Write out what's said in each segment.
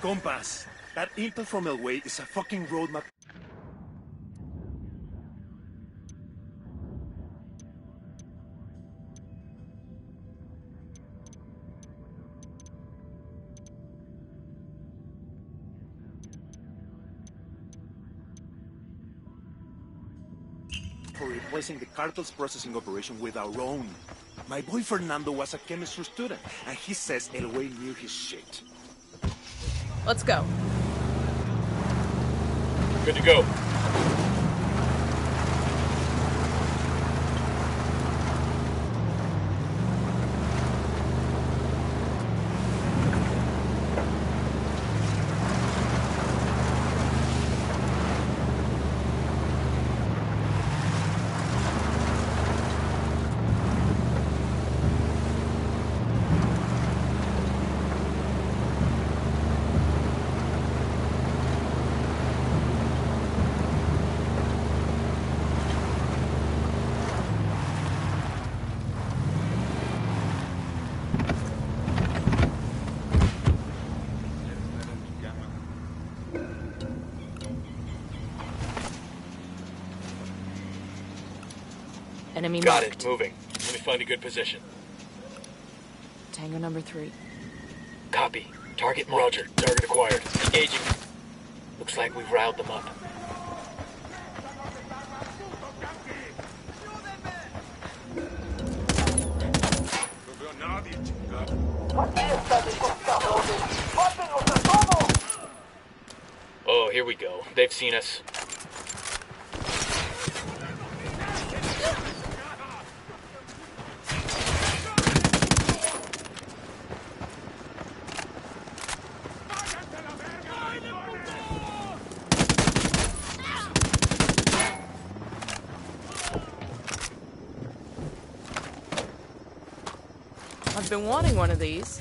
Compass. That intel from Elway is a fucking roadmap. For replacing the cartel's processing operation with our own. My boy Fernando was a chemistry student, and he says Elway knew his shit. Let's go. Good to go. Enemy Got marked. it. Moving. Let me find a good position. Tango number 3. Copy. Target marked. Roger. Target acquired. Engaging. Looks like we've riled them up. Oh, here we go. They've seen us. I've been wanting one of these.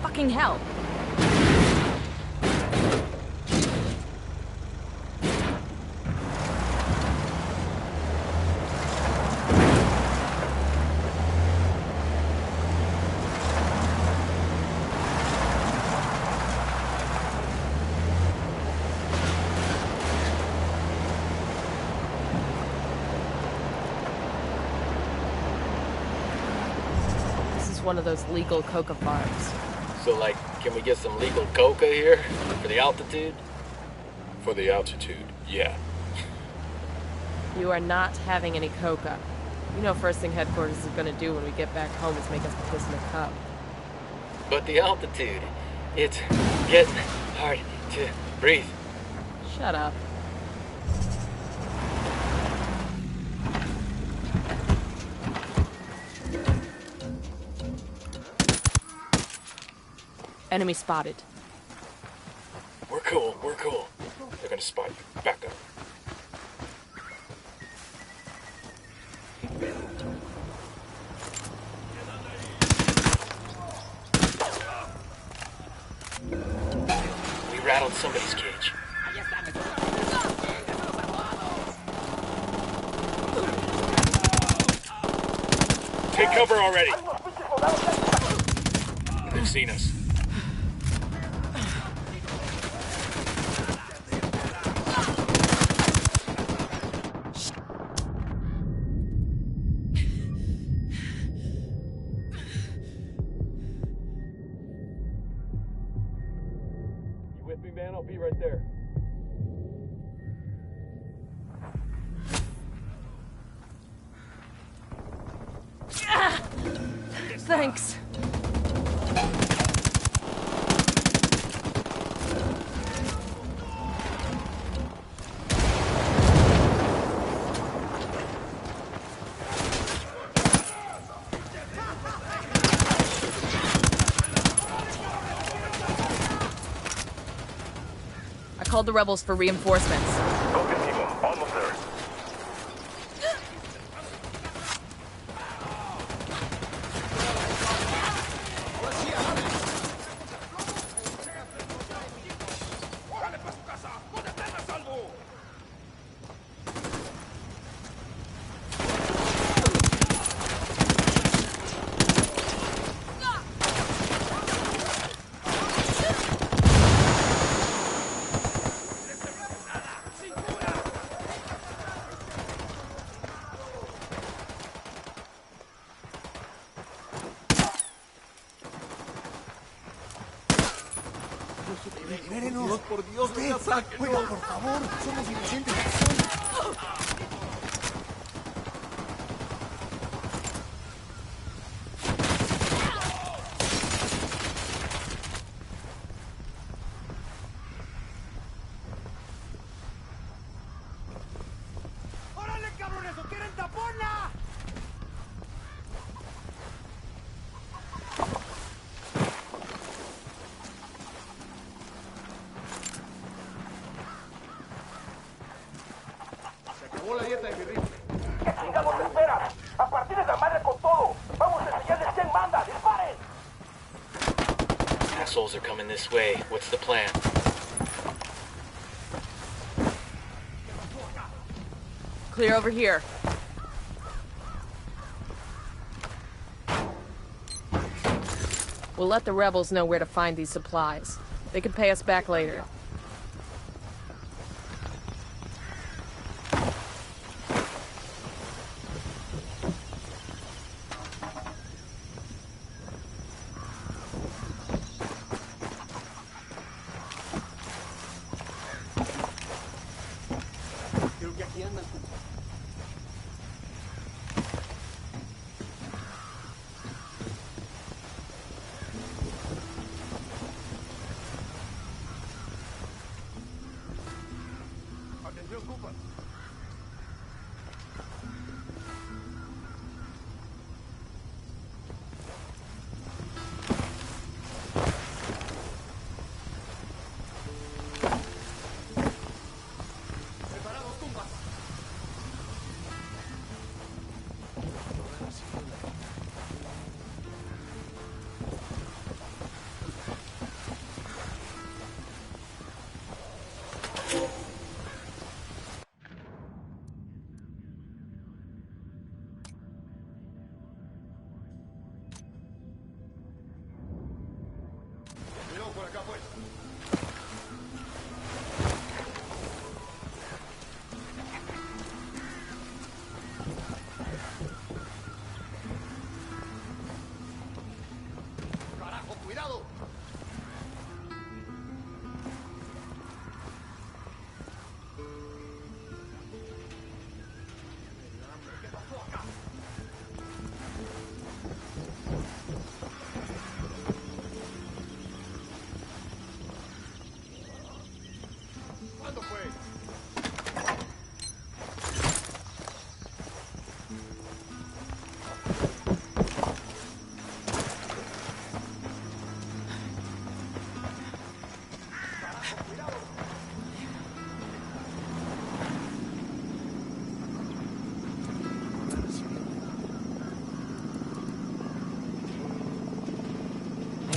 Fucking hell. This is one of those legal coca farms. So, like, can we get some legal coca here? For the altitude? For the altitude, yeah. You are not having any coca. You know first thing headquarters is gonna do when we get back home is make us piss in a cup. But the altitude, it's getting hard to breathe. Shut up. Enemy spotted. We're cool, we're cool. They're gonna spot you. Back up. We rattled somebody's cage. Take cover already. They've seen us. Man, I'll be right there. Thanks. I called the rebels for reinforcements. Confirmativo. Almost there. Libérenos. Por Dios, oiga, por favor, somos inocentes. ¡Órale, cabrones! ¡O quieren taponla! ¿Qué chingados esperas? ¡A partir de la madre con todo! ¡Vamos a enseñarles quién manda! ¡Disparen! Assholes are coming this way. What's the plan? Clear over here. We'll let the rebels know where to find these supplies. They can pay us back later.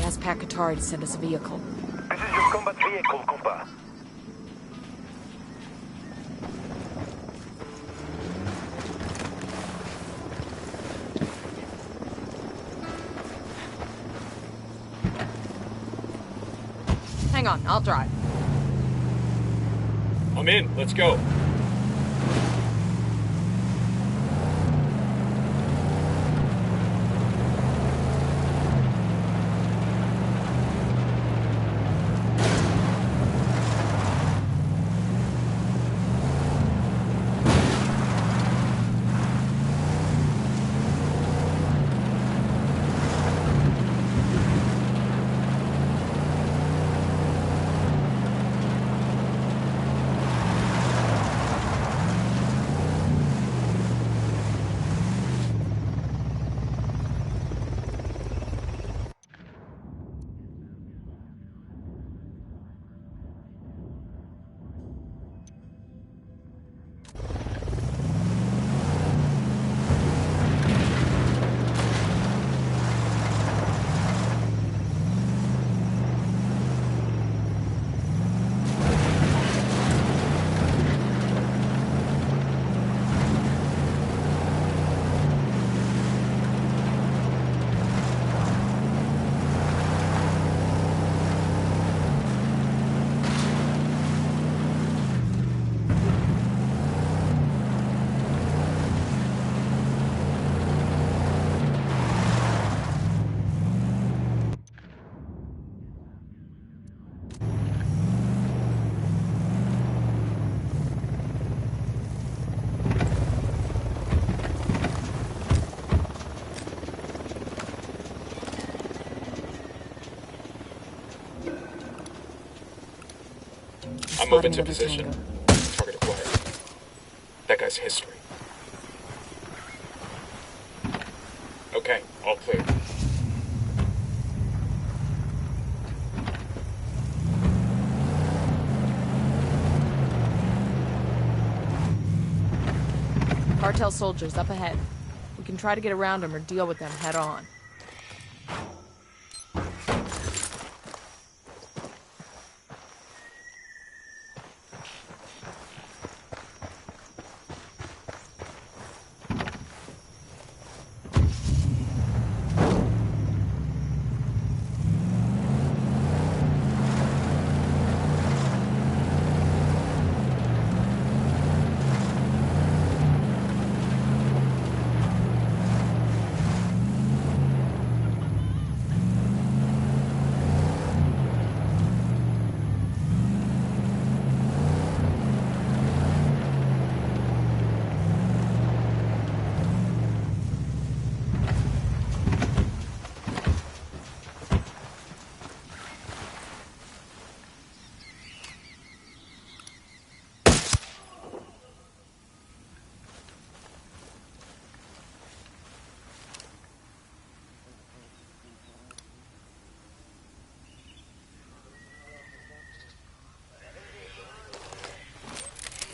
Ask Pakatari to send us a vehicle. This is your combat vehicle, compa. Hang on, I'll drive. I'm in. Let's go. I'm moving spotting to another position. tango. Target acquired. That guy's history. Okay, all clear. Cartel soldiers up ahead. We can try to get around them or deal with them head on.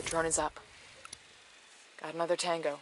The drone is up. Got another tango.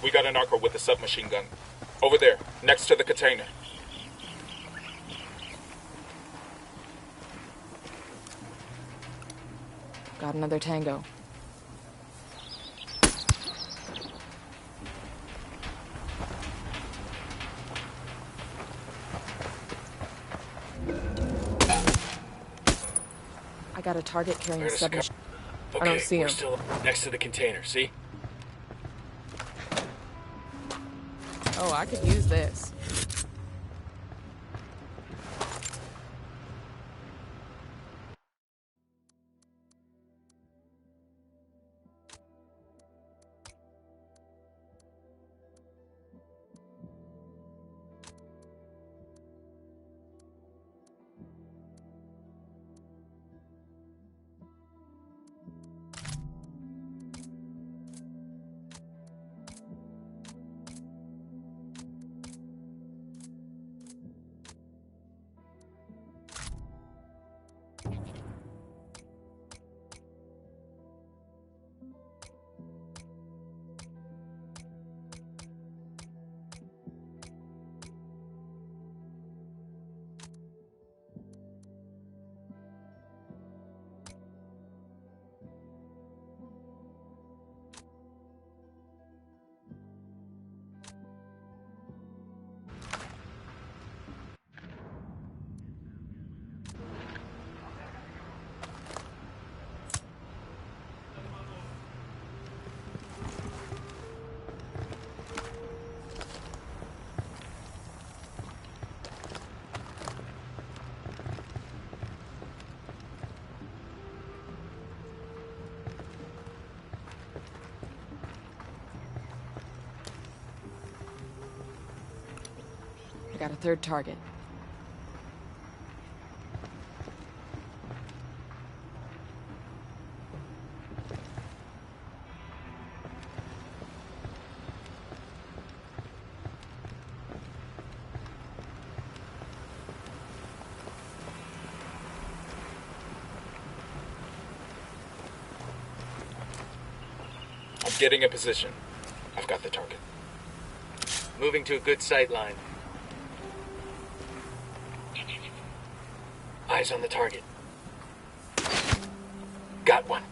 We got a narco with a submachine gun. Over there, next to the container. Got another tango. I got a target carrying a submachine. Okay, I don't see we're him. still next to the container, see? Oh, I could use this. I got a third target. I'm getting in position. I've got the target. Moving to a good sight line. Eyes on the target. Got one.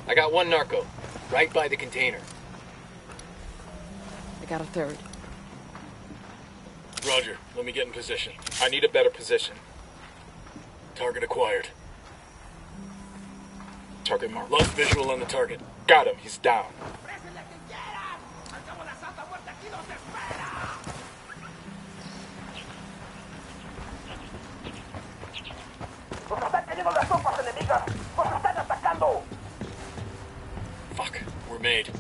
I got one narco, right by the container. I got a third. Roger, let me get in position. I need a better position. Target acquired. Target marked. Lost visual on the target. Got him, he's down. ¡Nos están cayendo las tropas enemigas! ¡Nos están atacando! Fuck, we're made. ¿Qué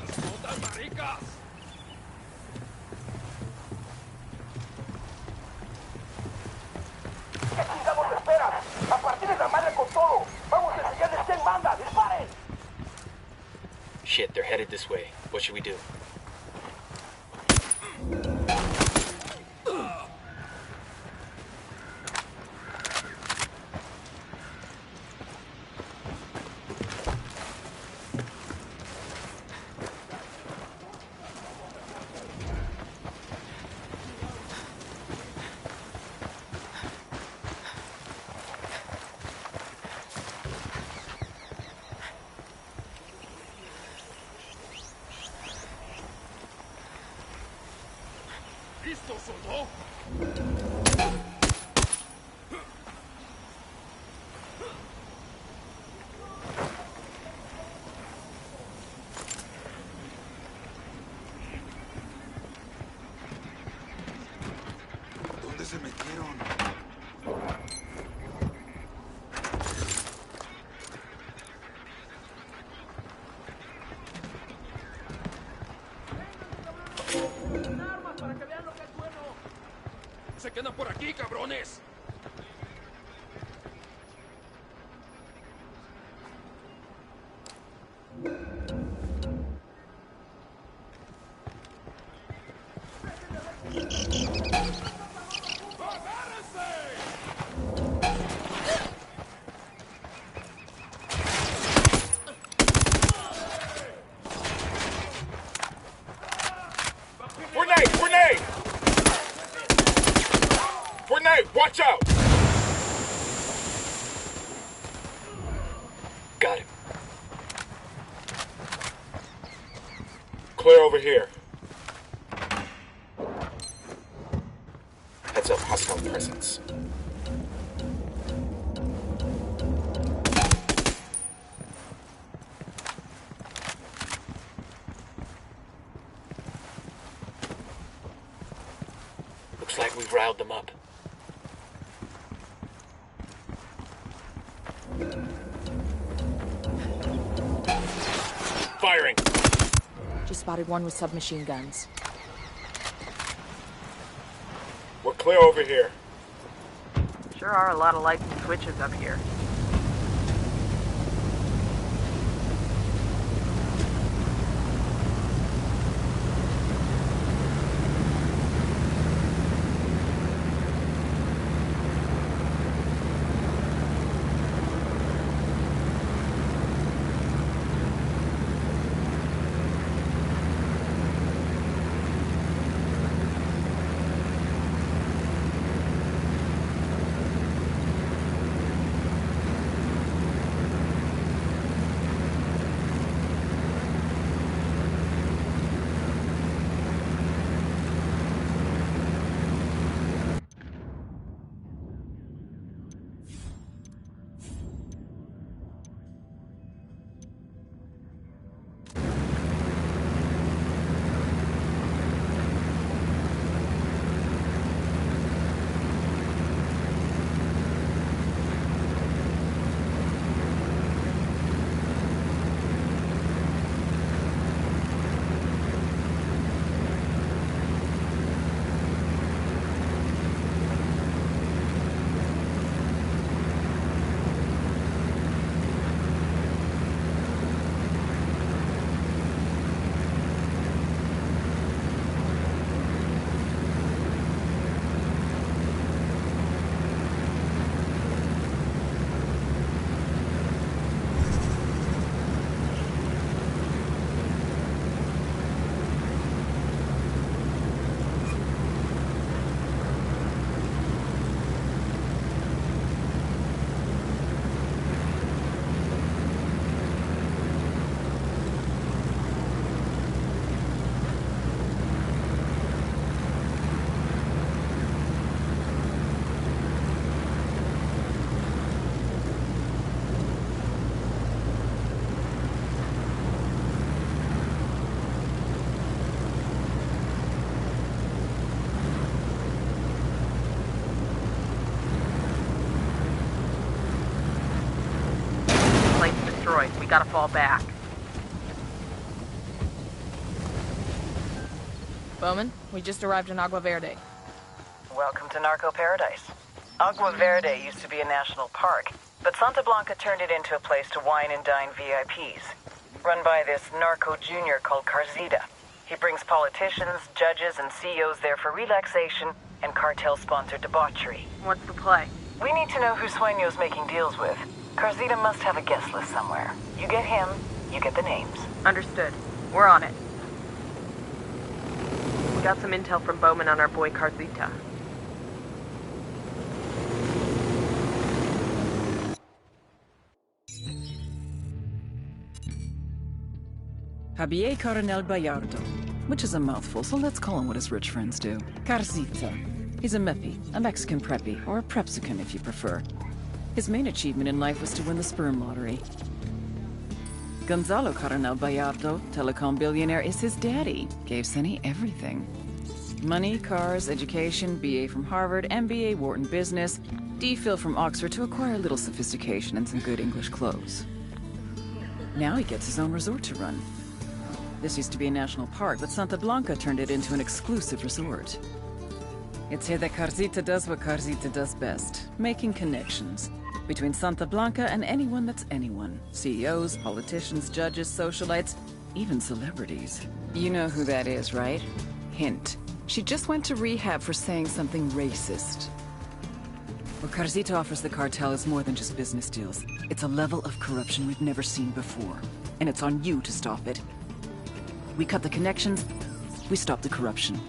chingados esperas? ¡A partir de la madre con todo! ¡Vamos a enseñarles quién manda! ¡Disparen! Shit, they're headed this way. What should we do? se metieron? ¡Armas para que vean lo que es bueno! ¡Se quedan por aquí, cabrones! Grenade! Grenade! Grenade! Watch out! Got him. Clear over here. Heads up, hostile presence. Looks like we've riled them up. Firing! Just spotted one with submachine guns. We're clear over here. Sure are a lot of lights and switches up here. We gotta fall back. Bowman, we just arrived in Agua Verde. Welcome to Narco Paradise. Agua Verde used to be a national park, but Santa Blanca turned it into a place to wine and dine VIPs. Run by this narco junior called Carzita. He brings politicians, judges, and CEOs there for relaxation and cartel-sponsored debauchery. What's the play? We need to know who Sueño's making deals with. Carzita must have a guest list somewhere. You get him, you get the names. Understood. We're on it. We got some intel from Bowman on our boy Carzita. Javier Coronel Bayardo, which is a mouthful, so let's call him what his rich friends do. Carzita. He's a meppy, a Mexican preppy, or a prepsican if you prefer. His main achievement in life was to win the sperm lottery. Gonzalo Coronel Bayardo, telecom billionaire, is his daddy. Gave Sonny everything. Money, cars, education, BA from Harvard, MBA Wharton Business, DPhil from Oxford to acquire a little sophistication and some good English clothes. Now he gets his own resort to run. This used to be a national park, but Santa Blanca turned it into an exclusive resort. It's here that Carcita does what Carcita does best, making connections between Santa Blanca and anyone that's anyone. CEOs, politicians, judges, socialites, even celebrities. You know who that is, right? Hint. She just went to rehab for saying something racist. What Carcita offers the cartel is more than just business deals. It's a level of corruption we've never seen before. And it's on you to stop it. We cut the connections, we stop the corruption.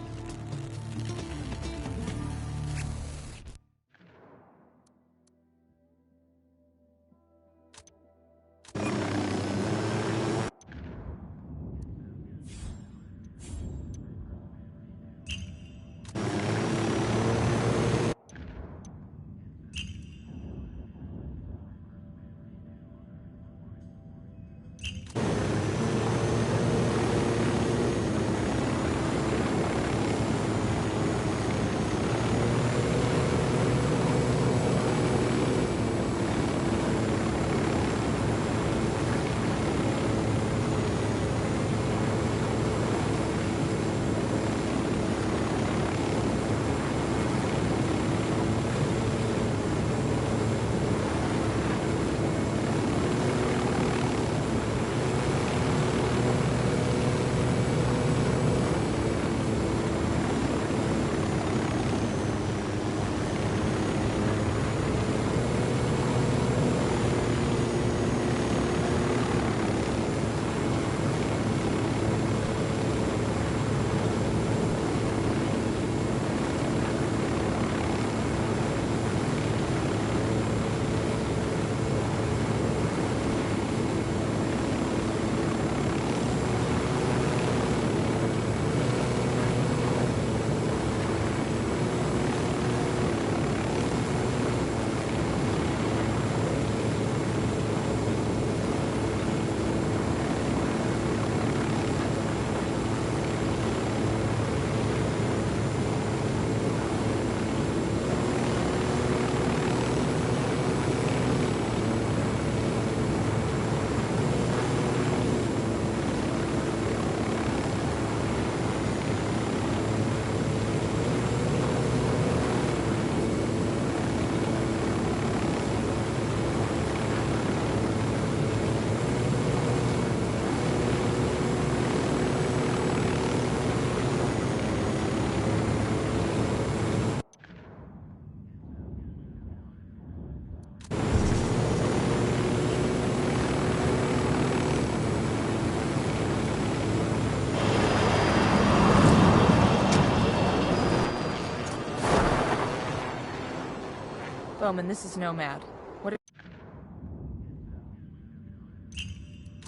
Bowman, this is Nomad. What have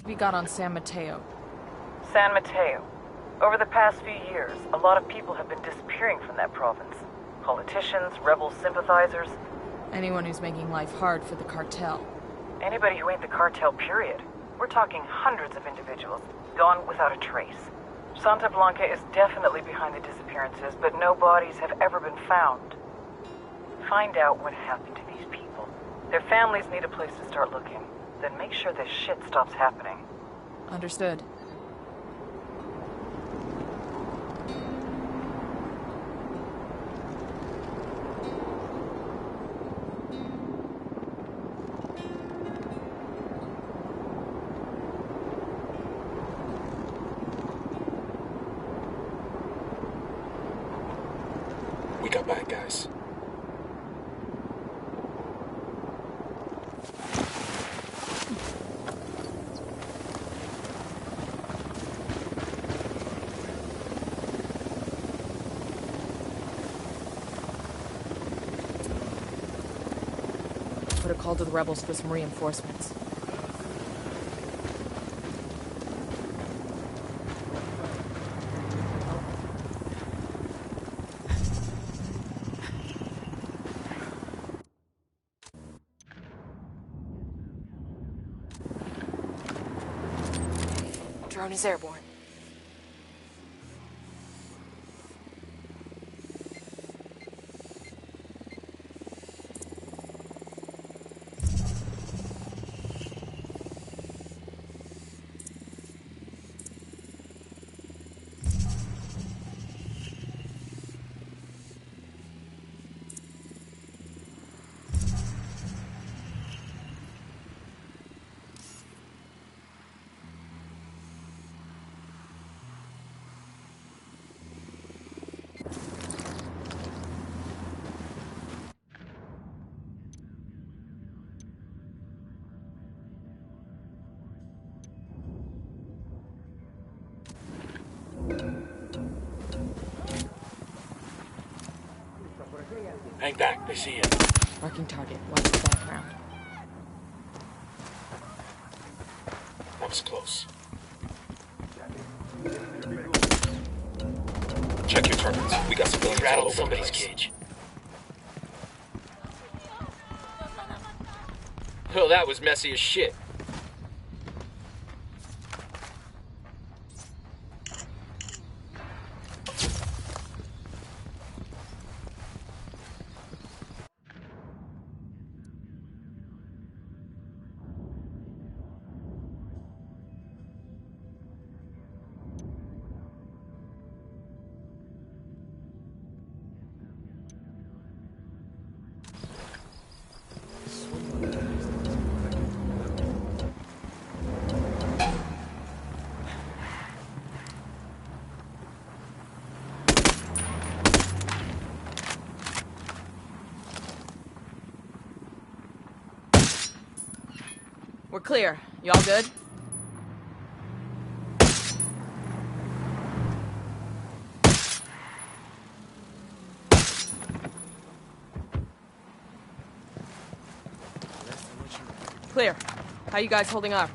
we got on San Mateo? San Mateo. Over the past few years, a lot of people have been disappearing from that province. Politicians, rebel sympathizers. Anyone who's making life hard for the cartel. Anybody who ain't the cartel, period. We're talking hundreds of individuals, gone without a trace. Santa Blanca is definitely behind the disappearances, but no bodies have ever been found. Find out what happened to these people. Their families need a place to start looking. Then make sure this shit stops happening. Understood. We got bad guys. Put a call to the rebels for some reinforcements. Drone is airborne. Hang back, they see you. Marking target. Watch the background. That was close. Check your targets. We got civilians all Rattled over somebody's the place. cage. Oh, that was messy as shit. We're clear. You all good? Clear. How you guys holding up?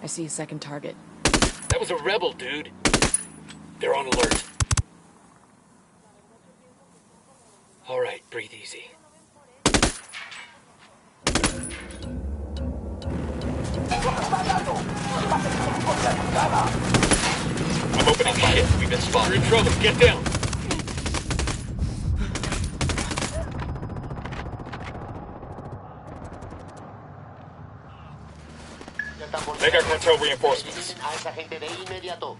I see a second target. That was a rebel, dude. They're on alert. All right, breathe easy. I'm opening fire. We've been spotted. We're in trouble. Get down. Mega cartel reinforcements. A esa gente de inmediato.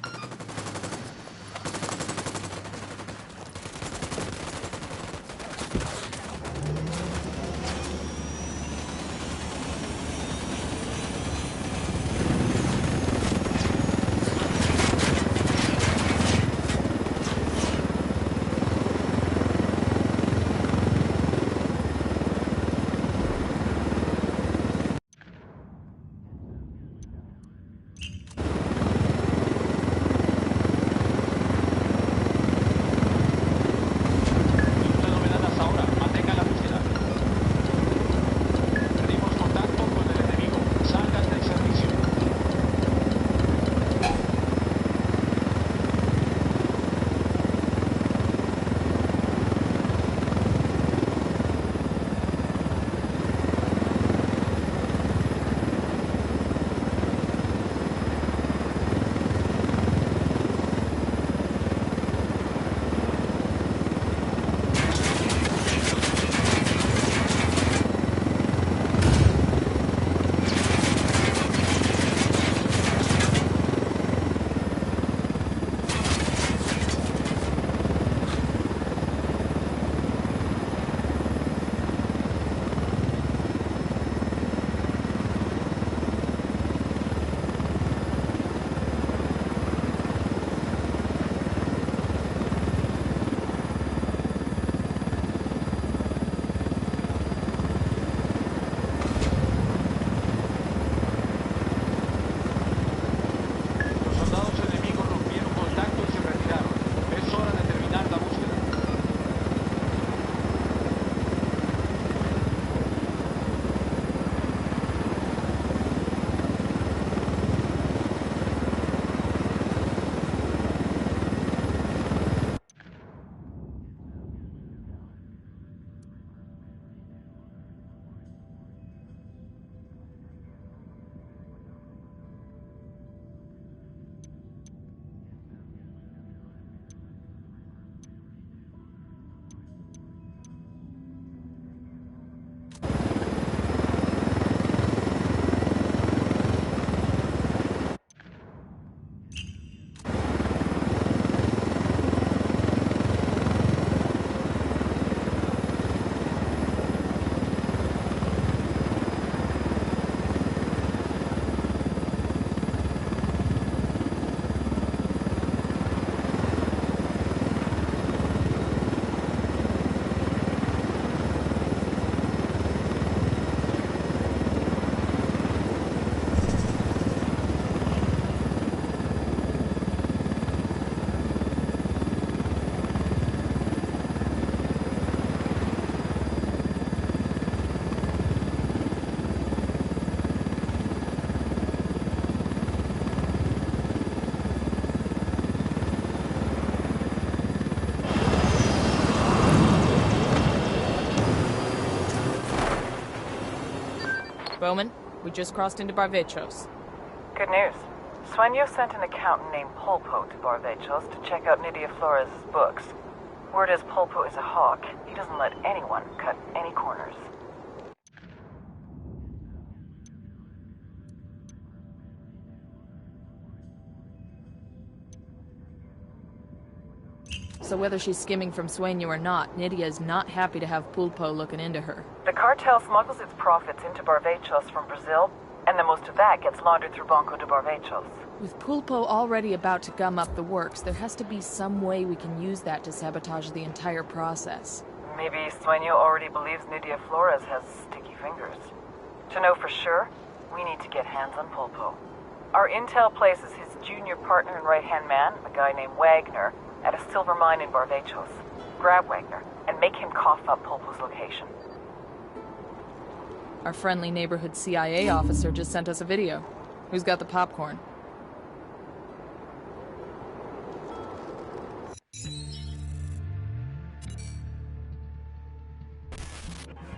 Bowman, we just crossed into Barvechos. Good news. Sueño sent an accountant named Pulpo to Barvechos to check out Nydia Flores' books. Word is Pulpo is a hawk. He doesn't let anyone cut any corners. So whether she's skimming from Sueño or not, Nydia is not happy to have Pulpo looking into her. The cartel smuggles its profits into Barvechos from Brazil, and then most of that gets laundered through Banco de Barvechos. With Pulpo already about to gum up the works, there has to be some way we can use that to sabotage the entire process. Maybe Sueño already believes Nydia Flores has sticky fingers. To know for sure, we need to get hands on Pulpo. Our intel places his junior partner and right-hand man, a guy named Wagner, at a silver mine in Barvechos. Grab Wagner and make him cough up Pulpo's location. Our friendly neighborhood CIA officer just sent us a video. Who's got the popcorn?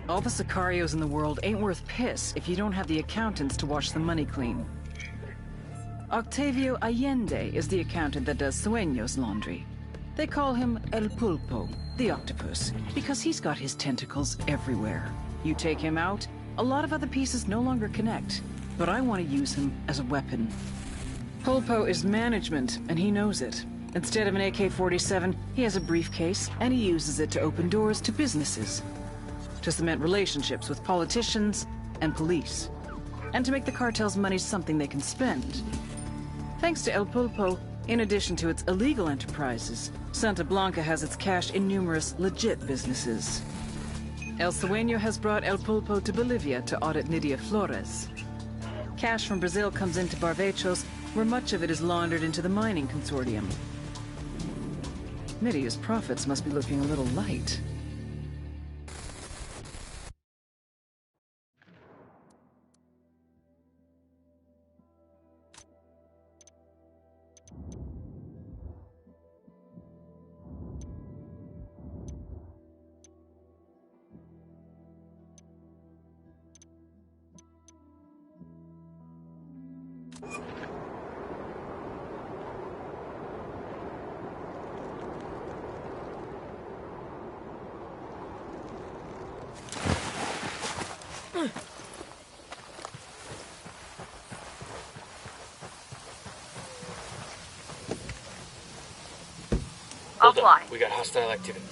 All the Sicarios in the world ain't worth piss if you don't have the accountants to wash the money clean. Octavio Allende is the accountant that does Sueño's laundry. They call him El Pulpo, the octopus, because he's got his tentacles everywhere. You take him out, a lot of other pieces no longer connect, but I want to use him as a weapon. Pulpo is management, and he knows it. Instead of an AK-47, he has a briefcase, and he uses it to open doors to businesses, to cement relationships with politicians and police, and to make the cartel's money something they can spend. Thanks to El Pulpo, in addition to its illegal enterprises, Santa Blanca has its cash in numerous legit businesses. El Sueño has brought El Pulpo to Bolivia to audit Nydia Flores. Cash from Brazil comes into Barvechos, where much of it is laundered into the mining consortium. Nydia's profits must be looking a little light. I'll Hold fly. up. We got hostile activity.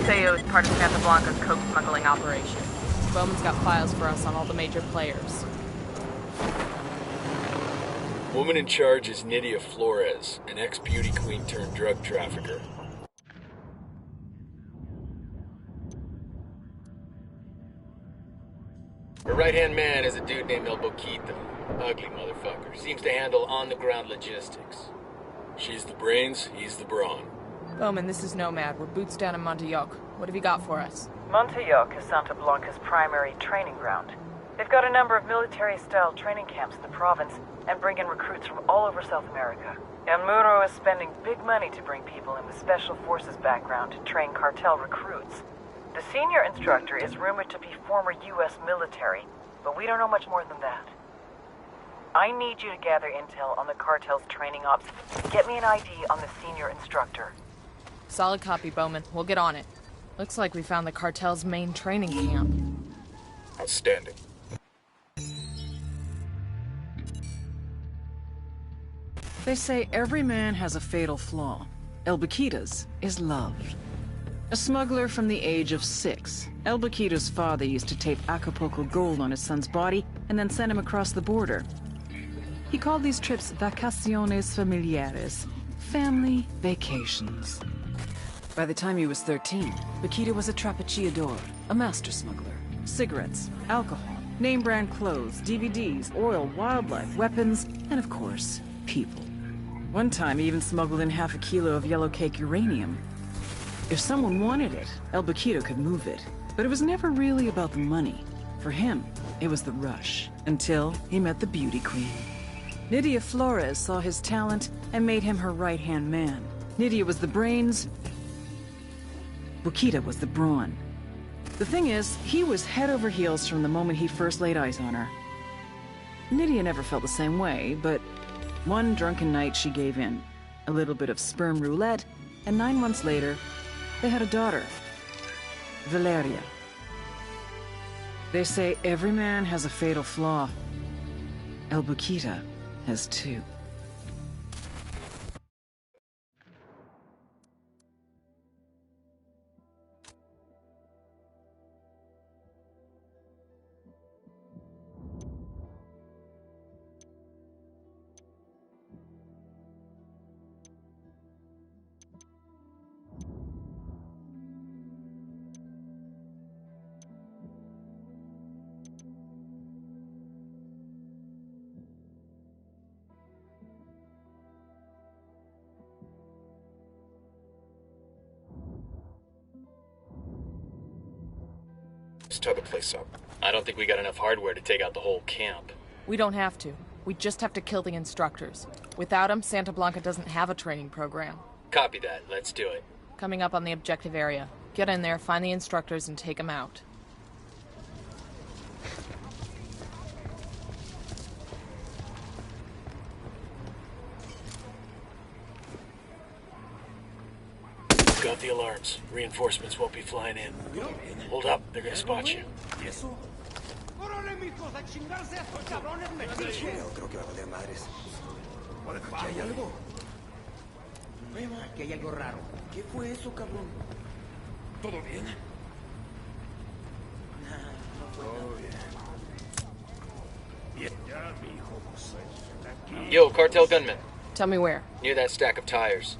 Seo is part of Santa Blanca's coke smuggling operation. Bowman's got files for us on all the major players. Woman in charge is Nydia Flores, an ex-beauty queen turned drug trafficker. Her right-hand man is a dude named El Boquito. Ugly motherfucker. Seems to handle on-the-ground logistics. She's the brains, he's the brawn. Bowman, this is Nomad. We're boots down in Montayoc. What have you got for us? Montayoc is Santa Blanca's primary training ground. They've got a number of military-style training camps in the province and bring in recruits from all over South America. El Muro is spending big money to bring people in with special forces background to train cartel recruits. The senior instructor is rumored to be former U.S. military, but we don't know much more than that. I need you to gather intel on the cartel's training ops. Get me an ID on the senior instructor. Solid copy, Bowman. We'll get on it. Looks like we found the cartel's main training camp. Outstanding. They say every man has a fatal flaw. El Baquita's is love. A smuggler from the age of 6, El Baquita's father used to tape Acapulco gold on his son's body and then send him across the border. He called these trips vacaciones familiares, family vacations. By the time he was 13, Baquita was a trapechiador, a master smuggler. Cigarettes, alcohol, name-brand clothes, DVDs, oil, wildlife, weapons, and of course, people. One time he even smuggled in half a kilo of yellow cake uranium. If someone wanted it, El Baquita could move it. But it was never really about the money. For him, it was the rush, until he met the beauty queen. Nydia Flores saw his talent and made him her right-hand man. Nydia was the brains, Baquita was the brawn. The thing is, he was head over heels from the moment he first laid eyes on her. Nydia never felt the same way, but one drunken night she gave in. A little bit of sperm roulette, and 9 months later, they had a daughter, Valeria. They say every man has a fatal flaw. El Baquita has 2. Let's tie the place up. I don't think we got enough hardware to take out the whole camp. We don't have to. We just have to kill the instructors. Without them, Santa Blanca doesn't have a training program. Copy that. Let's do it. Coming up on the objective area. Get in there, find the instructors, and take them out. Got the alarms. Reinforcements won't be flying in. Hold up, they're gonna spot you. ¡Órale, mijos! ¡A chingarse a estos cabrones metiches! Creo que va a valer madres. ¿Aquí hay algo? Aquí hay algo raro. ¿Qué fue eso, cabrón? ¿Todo bien? Yo, cartel gunman. Tell me where. Near that stack of tires.